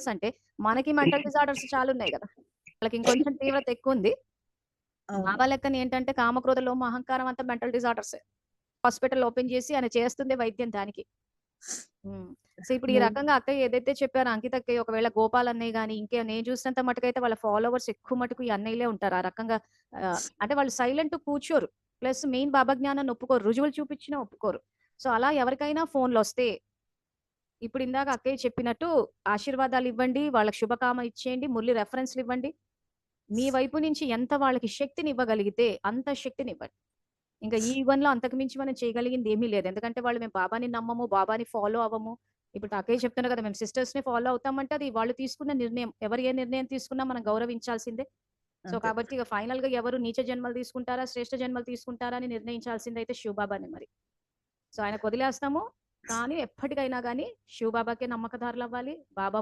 అంటే మనకి mental disorders చాలా ఉన్నాయి కదా! వాళ్ళకి ఇంకొంచెం తీవ్రత ఎక్కువుంది. అవును. బాబా లెక్కన ఏంటంటే కామక్రోధ లోమ అహంకారం అంతా మెంటల్ డిజార్డర్సే. హాస్పిటల్ ఓపెన్ చేసి ఆయన చేస్తుందే వైద్యం దానికి. హ్మ్. సో, ఇప్పుడు ఈ హ్మ్. రకంగా అక్కయ్య ఏదైతే చెప్పారో అంకిత అక్కయ్య ఒకవేళ గోపాల్ అన్నయ్య గాని, నేను చూసినంత మటుకైతే వాళ్ళ ఫాలోవర్స్ ఎక్కువ మటుకు ఈ అన్నయ్యలే ఉంటారు. ఆ రకంగా అంటే వాళ్ళు సైలెంట్ కూర్చోరు. ప్లస్ మెయిన్ బాబా జ్ఞానాన్ని ఒప్పుకోరు. రుజువులు చూపించినా ఒప్పుకోరు. సో, అలా ఎవరికైనా ఫోన్‌లొస్తే ఇప్పుడు ఇందాక అక్కయ్య చెప్పినట్టు ఆశీర్వాదాలివ్వండి, వాళ్ళకి శుభకామ ఇచ్చేయండి, మురళి రెఫరెన్స్‌లివ్వండి. మీ వైపు నుంచి ఎంత వాళ్ళకి శక్తినివ్వగలిగితే అంత శక్తినివ్వండి. ఇంకా ఈ యుగంలో అంతకు మించి మనం చేయగలిగింది ఏమీ లేదు. ఎందుకంటే వాళ్ళు మేము బాబాని నమ్మము, బాబాని ఫాలో అవ్వము. ఇప్పుడు అక్కయ్య చెప్తున్నారు కదా! మేము సిస్టర్స్‌ని ఫాలో అవుతామంటే అది వాళ్ళు తీసుకున్న నిర్ణయం. ఎవరు ఏ నిర్ణయం తీసుకున్నా మనం గౌరవించాల్సిందే. సో, అంతే. కాబట్టి ఇక ఫైనల్‌గా ఎవరు నీచ జన్మలు తీసుకుంటారా, శ్రేష్ఠ జన్మలు తీసుకుంటారా అని నిర్ణయించాల్సిందైతే శివబాబానే మరి. సో, ఆయనకు వదిలేస్తాము. కానీ ఎప్పటికైనా గాని శివబాబాకే నమ్మకదారులవ్వాలి. బాబా